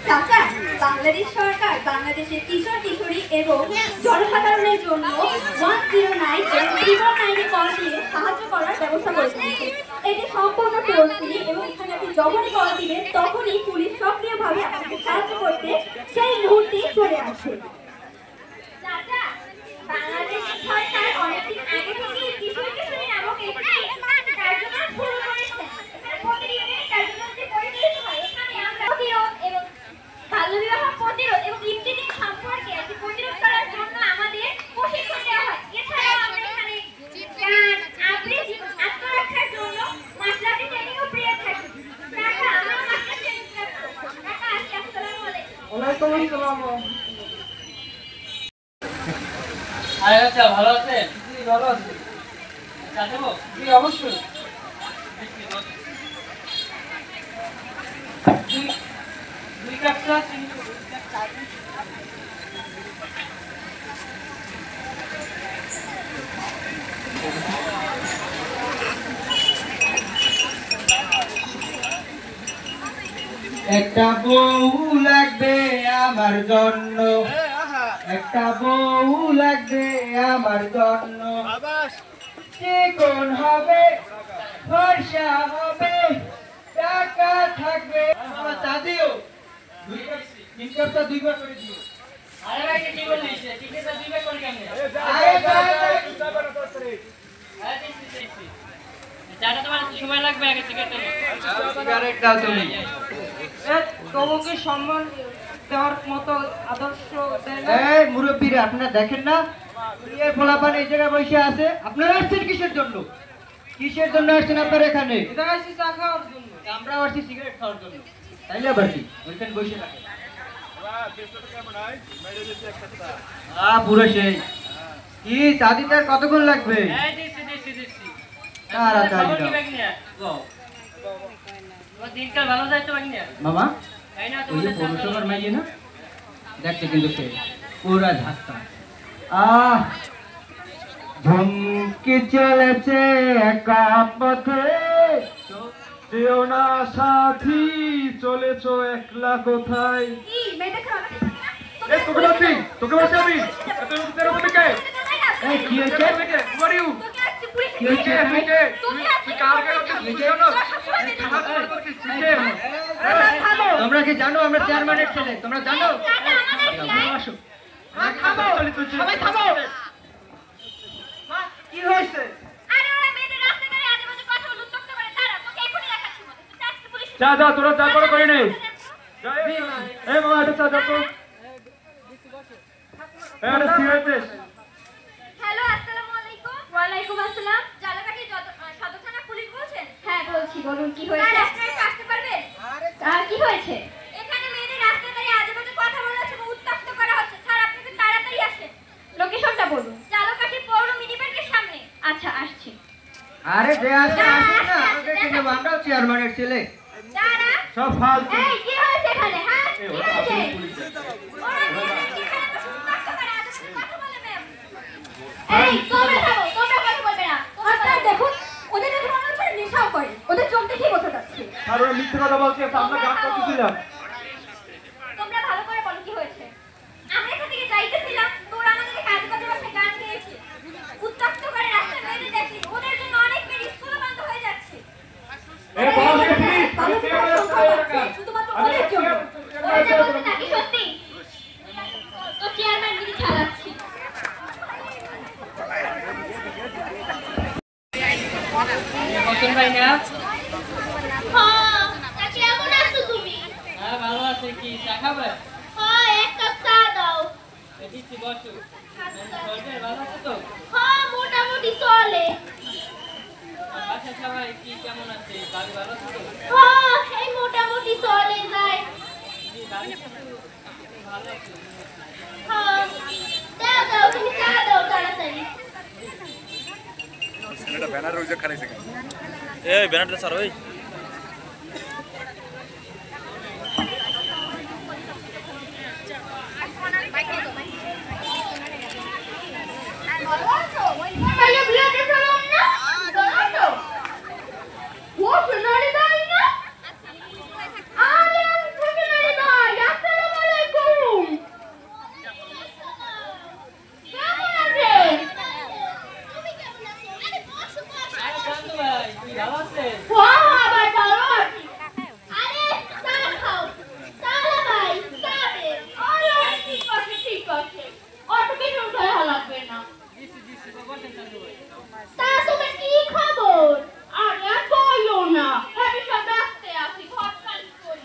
চাচা, বাংলাদেশ সরকার বাংলাদেশের কিশোর কিশোরী এবং জনসাধারণের জন্য 109 এবং 319 কল দিয়ে সাহায্য করার ব্যবস্থা করে দিয়েছে। এটি সম্পূর্ণ টোল ফ্রি এবং এখানে আপনি যখনই কল দিবেন তখনই পুলিশ সক্রিয়ভাবে আপনাকে সাহায্য করতে সেই মুহূর্তে চলে আসে। চাচা, বাংলাদেশ সরকার অনেকদিন আগে থেকেই কিশোর কিশোরী নামক একটি কার্যক্রম শুরু করেছে। এখানে প্রতিদিনের কার্যক্রম যে পরিচালিত হয়, এখানে আমরা প্রতিরোধ এবং বাল্যবিবাহ প্রতিরোধ এবং ইফতিজিং সম্পর্কে একটি প্রতিরোধ করার জন্য আমাদের প্রশিক্ষণ দেওয়া হয়। এছাড়াও আমরা এখানে গান, আবৃত্তি, আত্মরক্ষার জন্য মার্শাল আর্টের ট্রেনিংও পেয়ে থাকি। কাকা, আমরা মার্শাল আর্ট ট্রেনিং করব। কাকা, আসসালামু আলাইকুম। ওয়ালাইকুম আসসালাম। আরে আচ্ছা, ভালো আছেন? জি, ভালো আছি। চা দেবো? জি, অবশ্যই। দুই কাপ চা, চিনি দেবো। একটা বউ লাগবে আমার জন্য, একটা বউ লাগবে আমার জন্য, চিকন হবে, ফর্সা হবে, টাকা থাকবে। আমার দাদিও তিন কাপটা দুইবার করে দিও। আরে ভাই, কি বলিস? টিকেটটা দিবে কোন কেমনে? চাটা তোমার সময় লাগবে আগে টিকেটটা নিয়ে। সিগারেট দাও তুমি। তোমাকে সম্মান দেওয়ার মতো আদর্শ দেয় না। এই মুরব্বীরা, আপনারা দেখেন না দুনিয়ার পোলাপান এই জায়গায় বসে আছে, আপনারা আসছেন কিসের জন্য? কিসের জন্য আসছেন আপনারা এখানে? এটা আসছি চা খাওয়ার জন্য। আমরাও আসছি সিগারেট খাওয়ার জন্য। তাইলে আবার কি ওইখানে বসে থাকে? পুরো সেই কি চা দিতে আর কতক্ষণ লাগবে? এই দিচ্ছি। তাড়াতাড়ি দাও। ও দিনকাল ভালো যাইতো ভাইয়া। মামা তাই না ওই যে তোমাদের পৌরসভার মাইয়ে না, দেখছে কিন্তু সে পুরা ঝাঁকটা। ঝমকে চলেছে একা পথে, যেও না সাথী, চলেছো একলা কোথায়? কি মেয়েটা খারাপ? এই তোকে বলছি আমি এত তেরো থেকে। এই কি হয়েছে? Who are you? তোকে আজকে পুলিশ কি হয়েছে? তুই কার গায়ে তুই জানো? তোমরা কি জানো আমরা চেয়ারম্যানের ছেলে? তোমরা জানো? আসো। সবাই থামো। কি হয়েছে? আরে ওরা মেয়েদের রাস্তাঘাটে আজেবাজে কথা বলে উত্তক্ত করে, তারা তোকে এখনই দেখাচ্ছি মতো। তুই আজকে পুলিশ যা তোরা যা করে করে নে। এই মামা এটা চা দাও তো। এটা সিগারেট দে। হ্যালো, আসসালামু আলাইকুম। ওয়ালাইকুম আসসালাম। জালাকাঠি সদর থানা পুলিশ বলছেন? হ্যাঁ বলছি, বলুন কি হয়েছে? স্যার, আপনি একটু আসতে পারবেন? কি হয়েছে? এখানে মেয়েদের রাস্তায় দাঁড়িয়ে আজেবাজে কথা বলা হচ্ছে এবং উত্তক্ত করা হচ্ছে। স্যার, আপনি একটু তাড়াতাড়ি আসেন। লোকেশনটা বলুন। জালাকাঠি পৌর মিনি ব্যাংকের সামনে। আচ্ছা, আসছি। আরে যে আসে আসে না, আমাদের কিন্তু আমরাও চেয়ারম্যানের ছেলে। দাঁড়া। সব ফালতু। এই কি হয়েছে এখানে? হ্যাঁ, কি হয়েছে? ওরা মেয়েদেরকে এখানে বসে উত্তক্ত করে, আজেবাজে কথা বলে ম্যাম। এই তোমরা থামো, তোমরা কথা বলবে না। স্যার দেখুন, ওদের দেখে মনে হচ্ছে নেশাও করে। ওদের চোখ দেখেই বোঝা যাচ্ছে। আর ওরা মিথ্যে কথা বলছে, আমরা গান করতেছিলাম। তোমরা ভালো করে বলো কি হয়েছে। আমরা এখান থেকে যাইতেছিলাম, তো ওরা আমাদের কাজ করতে বসে গান গেয়েছে, উত্তক্ত করে রাস্তায় মেয়েদের দেখছি। ওদের জন্য অনেক মেয়ের স্কুল বন্ধ হয়ে যাচ্ছে। এই বল দেখি শুধুমাত্র ওদের জন্য। ওরা যা বলছে নাকি সত্যি? তো চেয়ারম্যান মিনি চালাচ্ছি। বসুন ভাই না? হ্যাঁ, তা কেমন আছো তুমি? হ্যাঁ, ভালো আছে। কি চা খাবে? হ্যাঁ, এক কাপ চা দাও। দিচ্ছি, বসো। সরকার ভালো আছে তো? হ্যাঁ, মোটামুটি চলে। বাসা সবাই কি কেমন আছে? বাড়ি ভালো আছে তো? হ্যাঁ, এই মোটামুটি চলে যায়। জি, বাড়ি কিন্তু ভালো আছে। হ্যাঁ, দাও তুমি চা দাও তাড়াতাড়ি। এটা ব্যানার ওই যে খারাইছে এই ব্যানারটা স্যার ওই What?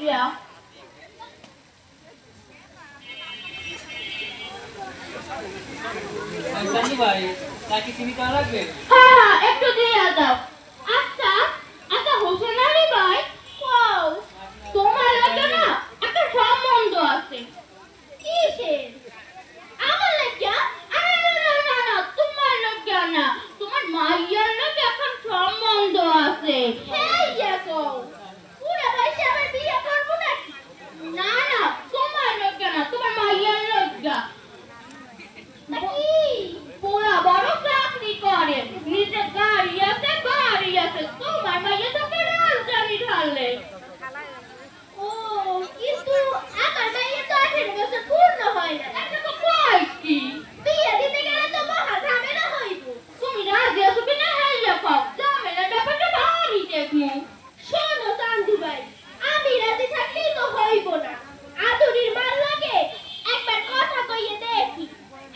দিয়া। চান্দু ভাই তাকে চিনি করা লাগবে? হ্যাঁ, একটু দিয়ে দাও। আচ্ছা আচ্ছা, হোসেন আলী ভাই, ওয়াও, তোমার লাগে না একটা সম্বন্ধ আছে। কিসের? আমার লাগে? আরে না না না না, তোমার লাগে না, তোমার মাইয়ার লাগে একটা সম্বন্ধ আছে। সেই দেখো, পুরা বয়সে আমার বিয়ে করবো না। না না, তোমার লাগে না, তোমার মাইয়ার লাগে। পুরা বড় চাকরি করে, নিজে গাড়ি আছে, তোমার মাইয়া তোকে রাজধানী ঢালে। ও, কিন্তু আমার মাইয়া তো 18 বছর পূর্ণ হয় না। এটা তো কয় কি? বিয়ে দিতে গেলে তো মহা ঝামেলা হইব। তুমি রাজি আছো কিনা হাইয়া কও, ঝামেলার ব্যাপারটা ভারী দেখমু। শোনো চান্দু ভাই, আমি রাজি থাকলেই তো হইব না। আদুরির মার লাগে একবার কথা কইয়ে দেখি।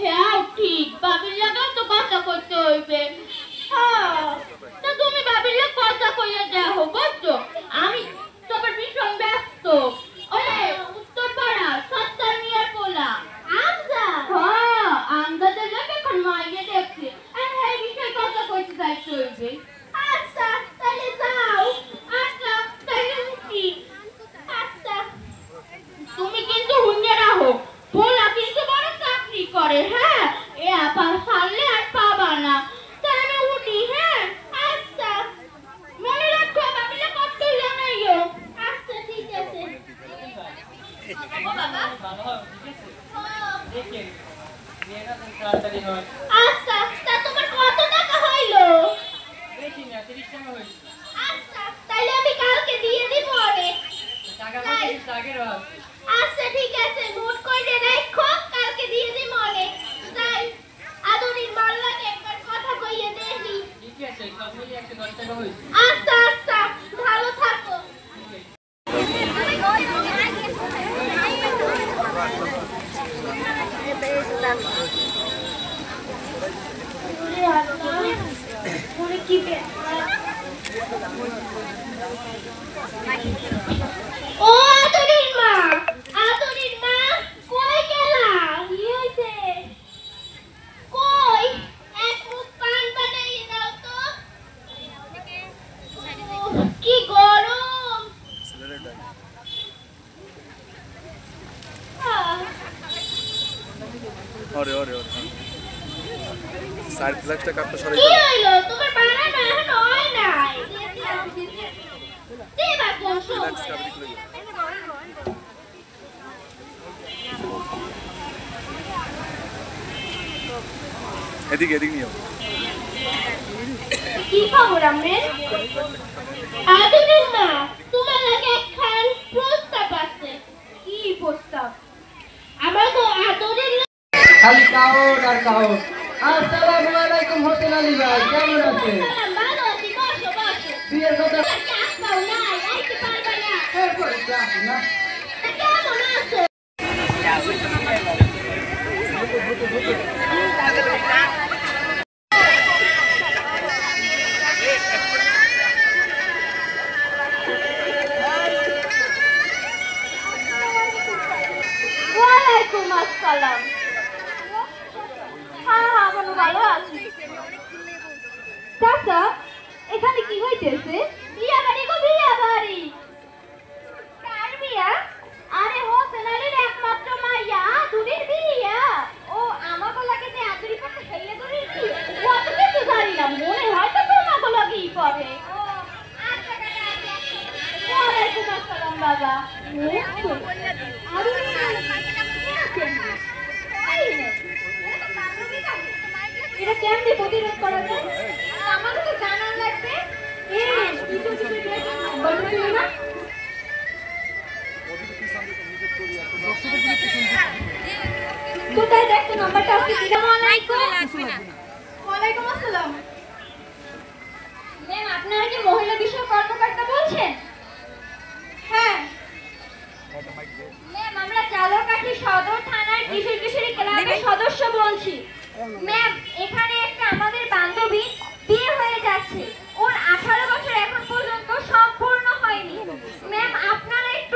হ্যাঁ ঠিক, বাবির লাগাও তো কথা করতে হইবে। হ্যাঁ, তা তুমি বাবির লাগ কথা কইয়ে দেখো, বুঝছো? আমি তোমার ভীষণ ব্যস্ত। ওরে উত্তর পাড়া সত্তর মিয়ার পোলা আমজা। হ্যাঁ, আমজাদের লাগে এখন মাইয়ে দেখছি, আর এই বিষয়ে কথা কইতে চাইতে হইবে। আচ্ছা তাহলে যাও। আচ্ছা তাহলে উঠি। আচ্ছা, তুমি কিন্তু হুঁজে রাখো, পোলা কিন্তু বড় চাকরি করে। হ্যাঁ, এ আবার ছাড়লে আর পাবা না। তাহলে উঠি। হ্যাঁ আচ্ছা, মনে রাখো বাবিলে কষ্ট জানাইও। আচ্ছা ঠিক আছে। ও বাবা, ভালো হবে, ঠিক আছে? দেখেন বিয়েটা যেন তাড়াতাড়ি হয়। আচ্ছা, তা তোমার কত টাকা হইলো? বেশি না, 30 টাকা হয়েছে। আচ্ছা, তাইলে আমি কালকে দিয়ে দিব অনেক। টাকা পয়সা কিন্তু আগের হয়। আচ্ছা ঠিক আছে, নোট করে রাখো, কালকে দিয়ে দিব অনেক। তাই আদুরির মাল লাগে একবার কথা কইয়ে দেখি। ঠিক আছে, সব মিলিয়ে 110 টাকা হয়েছে। আচ্ছা আচ্ছা, ভালো থাকো। ও আদুরির মা, আদুরির মা, কই গেলা? কি হইছে? কই এক মুখ পান বানাইয়ে দাও তো। কি গরম। अरे अरे अरे साइड फ्लैगটা কাটতে সরে কি হইলো? তোমার বানানো এখনো হয় নাই। দেবা কোন সময়? এদিকে এদিকে নিও। কি খবর আম্মের? আদুরির মা, তোমার লাগে একখান প্রস্তাব আছে। কি প্রস্তাব? আমার তো আদুরির খালি কাউর আর কাউর। আসসালামু আলাইকুম হোসেন আলী ভাই, কেমন আছেন? সালাম, ভালো আছি, বসো বসো। বিয়ের কথা চাপ পাও নাই, আইতে পারবা না। এরপরে চাপ না। তা কেমন আছো? ওয়ালাইকুম আসসালাম। হ্যাঁ হ্যাঁ, আমি ভালো আছি। চাচা, এখানে কি হইতেছে? বিয়া বাড়ি গো, বিয়া বাড়ি। কার বিয়া? আরে হোসেন আলীর একমাত্র মাইয়া আদুরির বিয়া। ও, আমাকে লাগে যে আদুরি করতে খেলে করিস কি? ও অত কিছু জানি না, মনে হয় তো তোমাকে লাগেই করে। ও আচ্ছা কাকা, ওয়ালাইকুম আসসালাম বাবা। আদুরি এটা কেমনে প্রতিরোধ করা যায়? আমাকে তো জানার লাগবে। বলছিল না? কোথায় দেখতো নাম্বারটা আছে? ওয়ালাইকুম আসসালাম। ম্যাম, আপনারা কি মহিলা বিষয়ক কর্মকর্তা বলছেন? হ্যাঁ ম্যাম, আমরা চালকাঠি সদর থানার কিশোর কিশোরী ক্লাবের সদস্য বলছি। ম্যাম, এখানে একটা আমাদের বান্ধবী বিয়ে হয়ে যাচ্ছে, ওর 18 বছর এখন পর্যন্ত সম্পূর্ণ হয়নি। ম্যাম, আপনারা একটু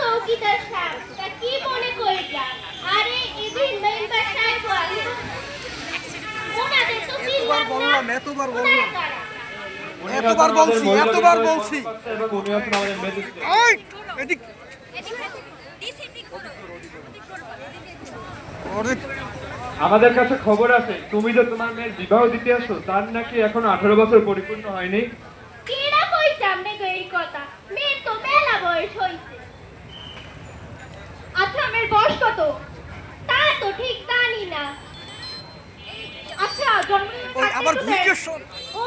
চৌকিদার সাহেব তা কি মনে করিলা? আরে এদিন মেম্বার সাহেব ওনাদের তো বললাম এতবার বলছি আমাদের কাছে খবর আছে তুমি যে তোমার মেয়ের বিবাহ দিতে আসো তার নাকি এখনো 18 বছর পরিপূর্ণ হয়নি। কেডা কইছে আমনে এই কথা? মেয়ের তো মেলা বয়স হইছে। আচ্ছা আমার বয়স কত তা তো ঠিক জানি না। আচ্ছা আবার ভুলকে শোন। ও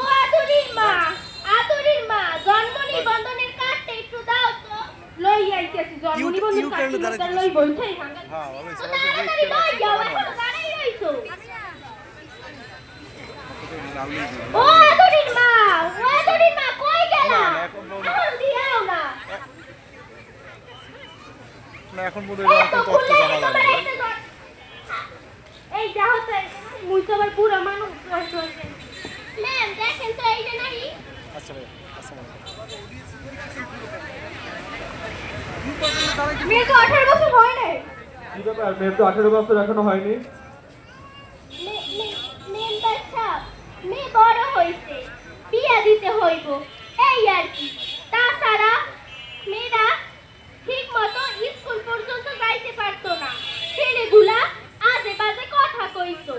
আদুরির মা জন্ম নিবন্ধনের কার্ডটা একটু দাও তো। লই আইতেছি জন্ম নিবন্ধনের কার্ডটা লই বইছাই হাঙ্গা। হ্যাঁ আমি তাড়াতাড়ি লই যাও এখন দাঁড়াই রইছো। ও আদুরির মা কই গেলা? এখন দিও না। না এখন বোধহয় এখন তো অর্থ জানা যায় না। এই যা হচ্ছে মুইসবার পুরো মানুষ হইছে। ম্যাম দেখেন তো এই যে নাই। আচ্ছা ভাই আসসালামু আলাইকুম। মেয়ে তো 18 বছর হয় নাই। কি ব্যাপার মেয়ের তো 18 বছর এখনো হয়নি? মেম্বার সাহেব মেয়ে বড় হইছে বিয়া দিতে হইব এই আর কি। তাছাড়া মেয়েরা ঠিক মতো স্কুল পর্যন্ত যাইতে পারতো না। ছেলেগুলা আজে বাজে কথা কইতো।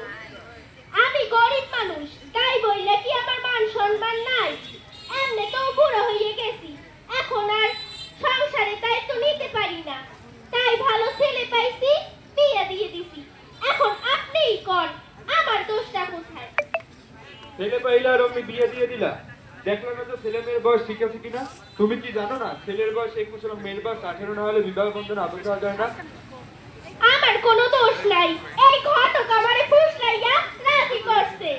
আমি গরিব মানুষ তাই বইলে কি আমার মান সম্মান নাই? এমনি তো বুড়ো হয়ে গেছি, এখন আর সংসারে দায়িত্ব নিতে পারি না। তাই ভালো ছেলে পাইছি বিয়ে দিয়ে দিছি। এখন আপনিই কোন আমার দোষটা কোথায়? ছেলে পাইলা আর অমনি বিয়ে দিয়ে দিলা। দেখলে না তো ছেলে মেয়ের বয়স ঠিক আছে কিনা? তুমি কি জানো না ছেলের বয়স 21 আর মেয়ের বয়স 18 না হলে বিবাহ বন্ধনে আবদ্ধ হওয়া যায় না? আমার কোনো দোষ নাই। এই ঘটক আমারে ফুসলাইয়া রাজি করছে।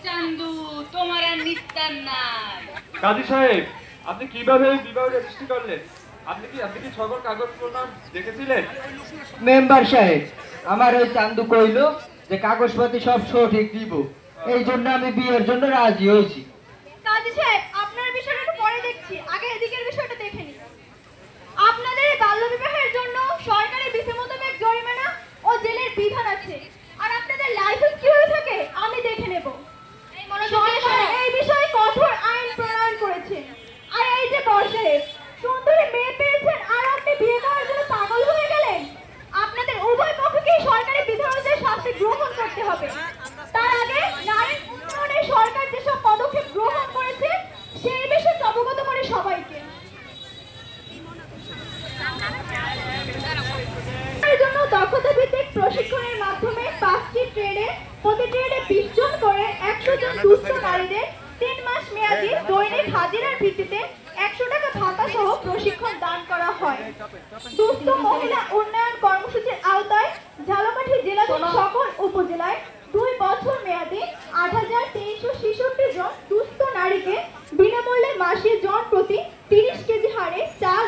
চান্দু তোমার আর নিস্তার নাই। কাজী সাহেব আপনি কিভাবে এই বিবাহ রেজিস্ট্রি করলেন? আপনি কি সকল কাগজ প্রমাণ দেখেছিলেন? মেম্বার সাহেব আমার ওই চান্দু কইলো যে কাগজপত্র সব সঠিক দিব, এই জন্য আমি বিয়ের জন্য রাজি হয়েছি। কাজী সাহেব আপনার বিষয়টা একটু পরে দেখছি, আগে এদিকের বিষয়টা দেখে নিন। আপনাদের এই বাল্যবিবাহের জন্য সরকারি বিধি মোতাবেক জরিমানা ও জেলের বিধান আছে। আর আপনাদের লাইসেন্স কিভাবে থাকে আমি দেখে নেব। সরকার এই বিষয়ে কঠোর আইন প্রণয়ন করেছে। আর এই যে বর্ষে সুন্দরী মেয়ে পেয়েছেন আর আপনি বিয়ে করার জন্য পাগল হয়ে গেলেন। আপনাদের উভয় পক্ষকেই সরকারি বিধান অনুযায়ী শাস্তি গ্রহণ করতে হবে। তার আগে নারীর উন্নয়নে সরকার যেসব পদক্ষেপ গ্রহণ করেছে সেই বিষয়ে অবগত করে সবাইকে। এর জন্য দক্ষতা ভিত্তিক প্রশিক্ষণের মাধ্যমে 5টি ট্রেডে প্রতি ট্রেডে 20 জন করে 100 জন দুস্থ নারীদের 3 মাস মেয়াদী দৈনিক হাজিরার ভিত্তিতে 100 টাকা ভাতা সহ প্রশিক্ষণ দান করা হয়। দুস্থ মহিলা উন্নয়ন কর্মসূচির আওতায় ঝালকাঠি জেলার সকল উপজেলায় 2 বছর মেয়াদী 8,366 জন দুস্থ নারীকে বিনামূল্যে মাসে জন প্রতি 30 কেজি হারে চাল